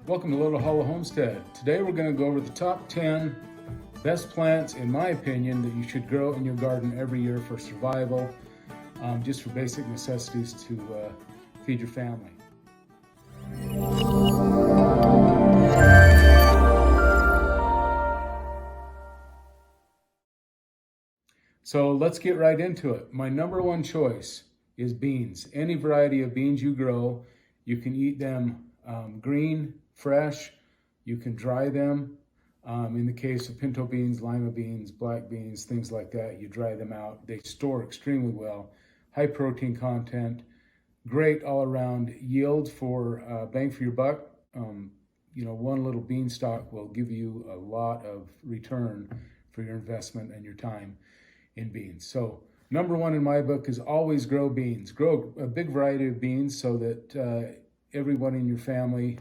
Welcome to Little Hollow Homestead. Today we're going to go over the top 10 best plants, in my opinion, that you should grow in your garden every year for survival, just for basic necessities to feed your family. So let's get right into it. My number one choice is beans. Any variety of beans you grow, you can eat them green, fresh. You can dry them. In the case of pinto beans, lima beans, black beans, things like that, you dry them out. They store extremely well. High protein content, great all around yield for bang for your buck. One little bean stalk will give you a lot of return for your investment and your time in beans. So number one in my book is always grow beans. Grow a big variety of beans so that everyone in your family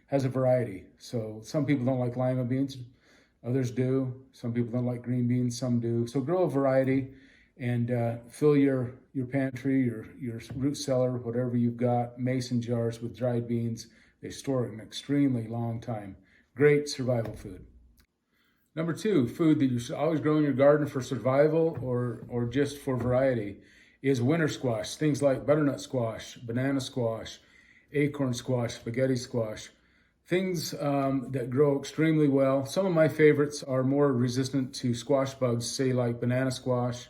has a variety. So some people don't like lima beans, others do. Some people don't like green beans, some do. So grow a variety and fill your pantry, your root cellar, whatever you've got, mason jars with dried beans. They store an extremely long time. Great survival food. Number two, food that you should always grow in your garden for survival or just for variety is winter squash. Things like butternut squash, banana squash, acorn squash, spaghetti squash. Things that grow extremely well. Some of my favorites are more resistant to squash bugs, say like banana squash,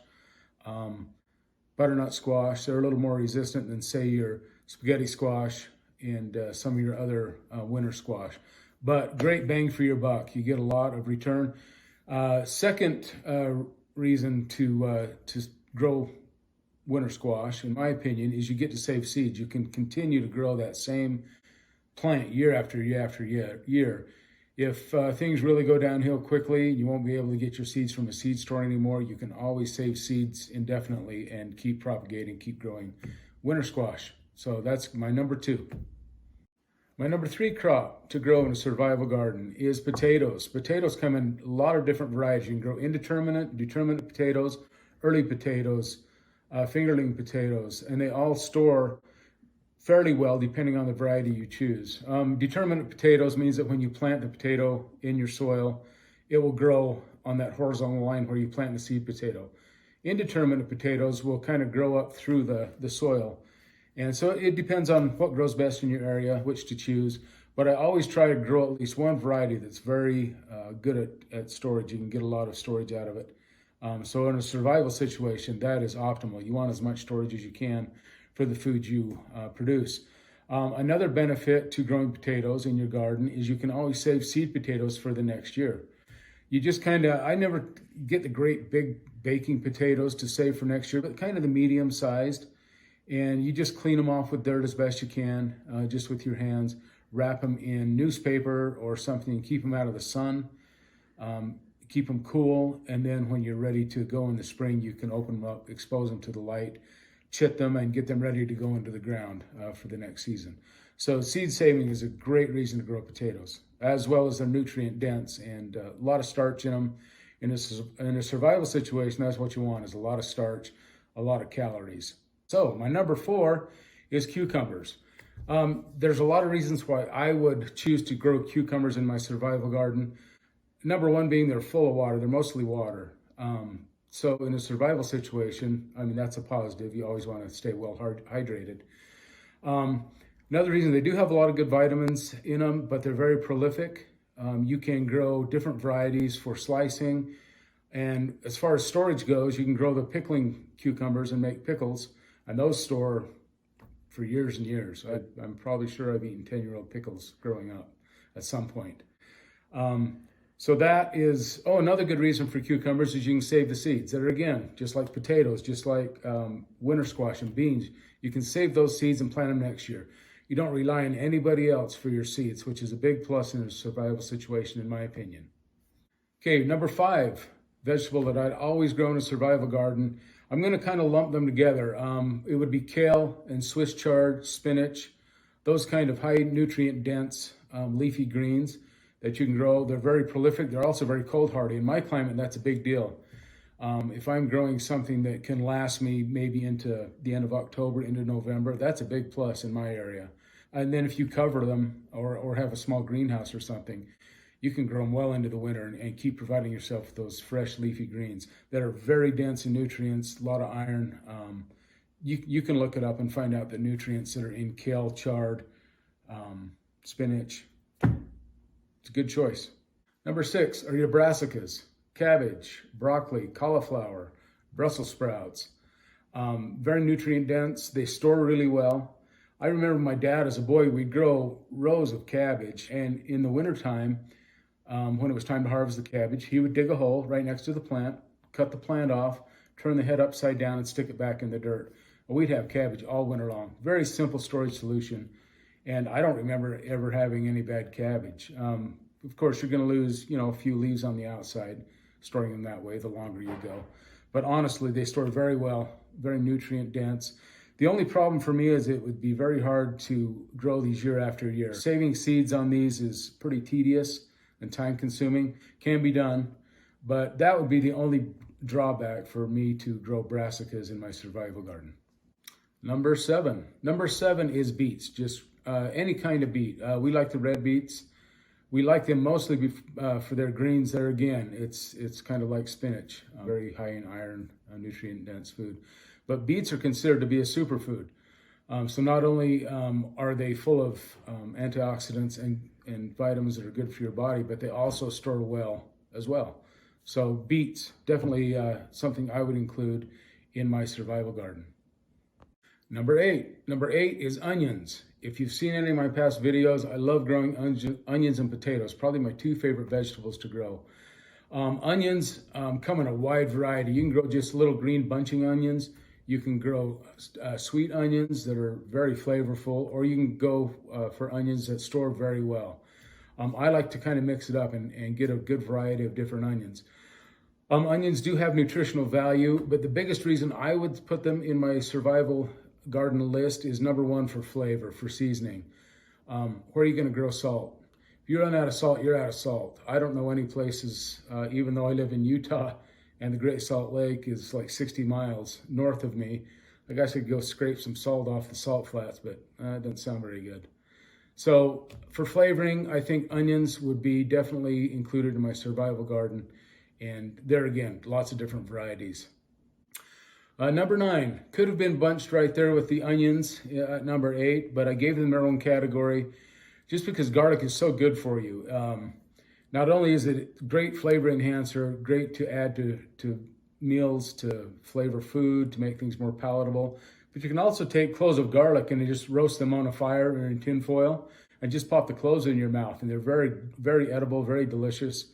butternut squash. They're a little more resistant than, say, your spaghetti squash and some of your other winter squash. But great bang for your buck. You get a lot of return. Second reason to grow winter squash, in my opinion, is you get to save seeds. You can continue to grow that same plant year after year after year. If things really go downhill quickly, you won't be able to get your seeds from a seed store anymore. You can always save seeds indefinitely and keep propagating, keep growing winter squash. So that's my number two. My number three crop to grow in a survival garden is potatoes. Potatoes come in a lot of different varieties. You can grow indeterminate, determinate potatoes, early potatoes, fingerling potatoes, and they all store fairly well depending on the variety you choose. Determinate potatoes means that when you plant the potato in your soil, it will grow on that horizontal line where you plant the seed potato. Indeterminate potatoes will kind of grow up through the soil. And so it depends on what grows best in your area, which to choose. But I always try to grow at least one variety that's very good at storage. You can get a lot of storage out of it. So in a survival situation, that is optimal. You want as much storage as you can for the food you produce. Another benefit to growing potatoes in your garden is you can always save seed potatoes for the next year. You just I never get the great big baking potatoes to save for next year, but kind of the medium sized. And you just clean them off with dirt as best you can, just with your hands. Wrap them in newspaper or something and keep them out of the sun. Keep them cool, and then when you're ready to go in the spring, you can open them up, expose them to the light, chit them, and get them ready to go into the ground for the next season. So seed saving is a great reason to grow potatoes, as well as they're nutrient dense and a lot of starch in them. In a survival situation, that's what you want, is a lot of starch, a lot of calories. So my number four is cucumbers. There's a lot of reasons why I would choose to grow cucumbers in my survival garden. Number one being they're full of water. They're mostly water. So in a survival situation, that's a positive. You always want to stay well hydrated. Another reason, they do have a lot of good vitamins in them, but they're very prolific. You can grow different varieties for slicing. And as far as storage goes, you can grow the pickling cucumbers and make pickles. And those store for years and years. I'm probably sure I've eaten 10-year-old pickles growing up at some point. So that is, another good reason for cucumbers is you can save the seeds. That are, again, just like potatoes, just like winter squash and beans. You can save those seeds and plant them next year. You don't rely on anybody else for your seeds, which is a big plus in a survival situation, in my opinion. Okay, number five, vegetable that I'd always grow in a survival garden. I'm going to kind of lump them together. It would be kale and Swiss chard, spinach, those kind of high nutrient dense leafy greens that you can grow. They're very prolific. They're also very cold hardy. In my climate, that's a big deal. If I'm growing something that can last me maybe into the end of October, into November, that's a big plus in my area. And then if you cover them or have a small greenhouse or something, you can grow them well into the winter and keep providing yourself with those fresh leafy greens that are very dense in nutrients, a lot of iron. You can look it up and find out the nutrients that are in kale, chard, spinach. It's a good choice. Number 6 are your brassicas: cabbage, broccoli, cauliflower, Brussels sprouts. Very nutrient dense. They store really well. I remember my dad as a boy, we'd grow rows of cabbage, and in the wintertime, when it was time to harvest the cabbage, he would dig a hole right next to the plant, cut the plant off, turn the head upside down and stick it back in the dirt. We'd have cabbage all winter long. Very simple storage solution. And I don't remember ever having any bad cabbage. Of course, you're going to lose, a few leaves on the outside, storing them that way the longer you go. But honestly, they store very well, very nutrient dense. The only problem for me is it would be very hard to grow these year after year. Saving seeds on these is pretty tedious and time consuming. Can be done, but that would be the only drawback for me to grow brassicas in my survival garden. Number 7 is beets, just any kind of beet. We like the red beets. We like them mostly for their greens. There again, it's kind of like spinach, very high in iron, nutrient dense food. But beets are considered to be a superfood. So not only are they full of antioxidants and vitamins that are good for your body, but they also store well as well. So beets, definitely something I would include in my survival garden. Number 8 is onions. If you've seen any of my past videos, I love growing onions and potatoes, probably my 2 favorite vegetables to grow. Onions come in a wide variety. You can grow just little green bunching onions. You can grow sweet onions that are very flavorful, or you can go for onions that store very well. I like to kind of mix it up and get a good variety of different onions. Onions do have nutritional value, but the biggest reason I would put them in my survival garden list is number 1 for flavor, for seasoning. Where are you going to grow salt? If you run out of salt, you're out of salt. I don't know any places, even though I live in Utah and the Great Salt Lake is like 60 miles north of me. I guess I could go scrape some salt off the salt flats, but it doesn't sound very good. So for flavoring, I think onions would be definitely included in my survival garden. And there again, lots of different varieties. Number 9, could have been bunched right there with the onions at number 8, but I gave them their own category just because garlic is so good for you. Not only is it a great flavor enhancer, great to add to meals, to flavor food, to make things more palatable, but you can also take cloves of garlic and just roast them on a fire or in tin foil and just pop the cloves in your mouth. And they're very, very edible, very delicious.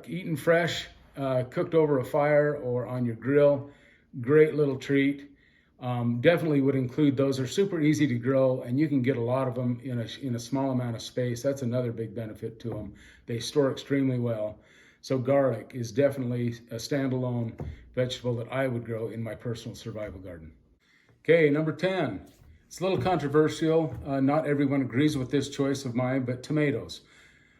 Eaten fresh, cooked over a fire or on your grill, great little treat. Definitely would include those. They're super easy to grow and you can get a lot of them in a small amount of space. That's another big benefit to them. They store extremely well. So garlic is definitely a standalone vegetable that I would grow in my personal survival garden. Okay, number 10. It's a little controversial. Not everyone agrees with this choice of mine, but tomatoes.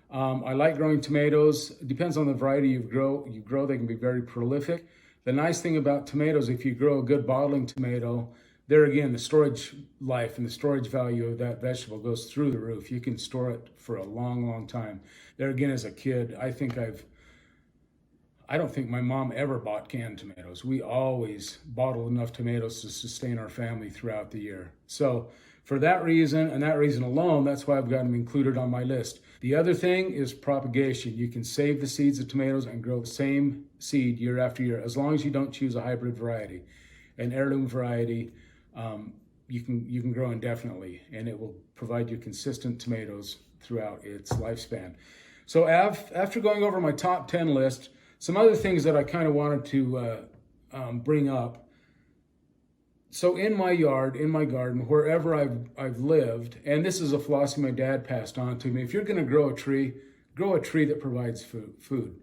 I like growing tomatoes. It depends on the variety you grow. They can be very prolific. The nice thing about tomatoes, if you grow a good bottling tomato, there again, the storage life and the storage value of that vegetable goes through the roof. You can store it for a long, long time. There again, as a kid, I don't think my mom ever bought canned tomatoes. We always bottled enough tomatoes to sustain our family throughout the year. So for that reason and that reason alone, that's why I've got them included on my list. The other thing is propagation. You can save the seeds of tomatoes and grow the same seed year after year, as long as you don't choose a hybrid variety. An heirloom variety, you can grow indefinitely, and it will provide you consistent tomatoes throughout its lifespan. So after going over my top 10 list, some other things that I kind of wanted to bring up. So in my yard, in my garden, wherever I've lived, and this is a philosophy my dad passed on to me, if you're going to grow a tree that provides food.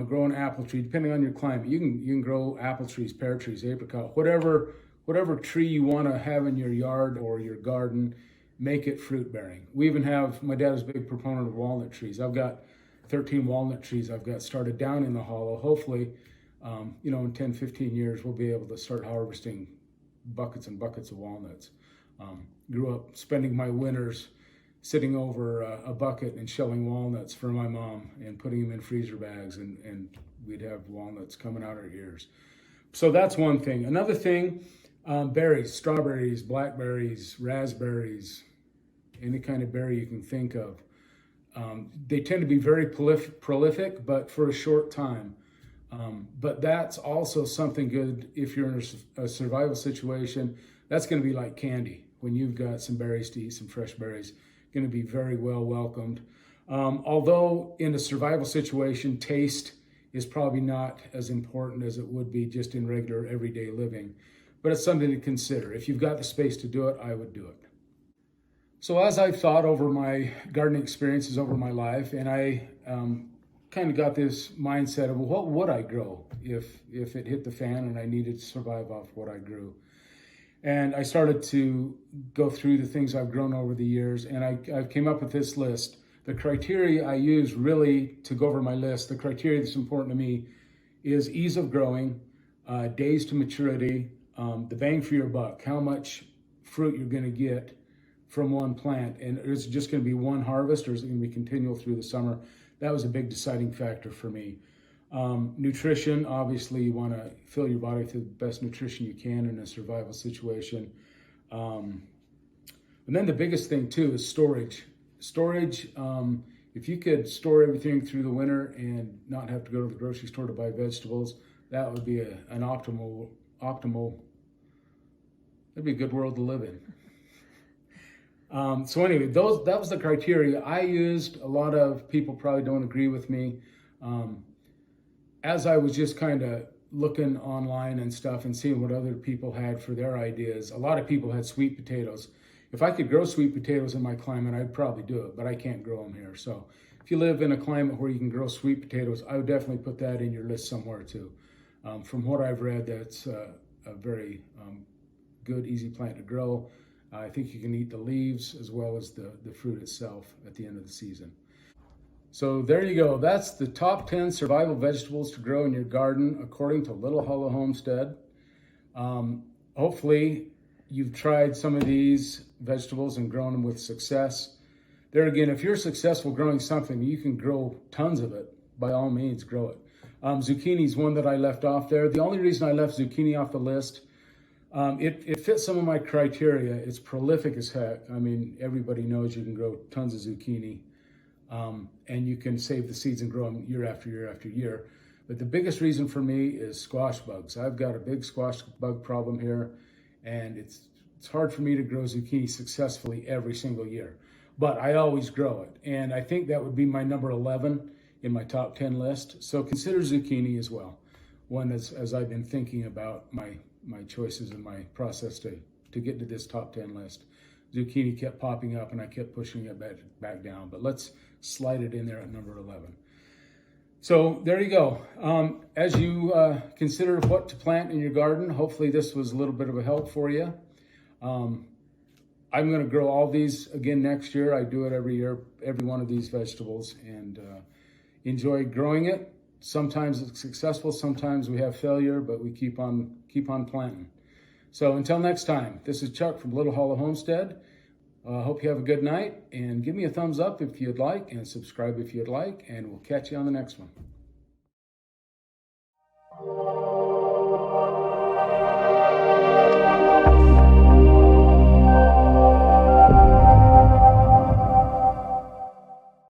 Grow an apple tree, depending on your climate. You can grow apple trees, pear trees, apricot, whatever tree you want to have in your yard or your garden, make it fruit bearing. We even have, my dad is a big proponent of walnut trees. I've got 13 walnut trees I've got started down in the hollow. Hopefully, in 10, 15 years, we'll be able to start harvesting buckets and buckets of walnuts. Grew up spending my winters sitting over a bucket and shelling walnuts for my mom and putting them in freezer bags, and we'd have walnuts coming out our ears. So that's one thing. Another thing, berries, strawberries, blackberries, raspberries, any kind of berry you can think of. They tend to be very prolific, but for a short time. But that's also something good if you're in a survival situation. That's going to be like candy. When you've got some berries to eat, some fresh berries, going to be very well welcomed. Although in a survival situation, taste is probably not as important as it would be just in regular everyday living. But it's something to consider. If you've got the space to do it, I would do it. So as I've thought over my gardening experiences over my life, and I kind of got this mindset of, well, what would I grow if it hit the fan and I needed to survive off what I grew? And I started to go through the things I've grown over the years, and I came up with this list. The criteria I use really to go over my list, the criteria that's important to me is ease of growing, days to maturity, the bang for your buck, how much fruit you're going to get from one plant, and is it just going to be one harvest or is it going to be continual through the summer? That was a big deciding factor for me. Nutrition, obviously you want to fill your body with the best nutrition you can in a survival situation. And then the biggest thing too is storage. Storage, if you could store everything through the winter and not have to go to the grocery store to buy vegetables, that would be an optimal, that'd be a good world to live in. So anyway, that was the criteria I used. A lot of people probably don't agree with me. As I was just kind of looking online and stuff and seeing what other people had for their ideas, a lot of people had sweet potatoes. If I could grow sweet potatoes in my climate, I'd probably do it, but I can't grow them here. So if you live in a climate where you can grow sweet potatoes, I would definitely put that in your list somewhere too. From what I've read, that's a very good, easy plant to grow. I think you can eat the leaves as well as the fruit itself at the end of the season. So there you go. That's the top 10 survival vegetables to grow in your garden according to Little Hollow Homestead. Hopefully you've tried some of these vegetables and grown them with success. There again, if you're successful growing something, you can grow tons of it. By all means, grow it. Zucchini is one that I left off there. The only reason I left zucchini off the list, it fits some of my criteria. It's prolific as heck. I mean, everybody knows you can grow tons of zucchini. And you can save the seeds and grow them year after year after year. But the biggest reason for me is squash bugs. I've got a big squash bug problem here, and it's hard for me to grow zucchini successfully every single year. But I always grow it, and I think that would be my number 11 in my top 10 list. So consider zucchini as well, one that's, as I've been thinking about my choices and my process to get to this top 10 list. Zucchini kept popping up and I kept pushing it back down, but let's slide it in there at number 11. So there you go. As you consider what to plant in your garden, hopefully this was a little bit of a help for you. I'm going to grow all these again next year. I do it every year, every one of these vegetables, and enjoy growing it. Sometimes it's successful, sometimes we have failure, but we keep on planting. So until next time, this is Chuck from Little Hollow Homestead. Hope you have a good night, and give me a thumbs up if you'd like, and subscribe if you'd like, and we'll catch you on the next one.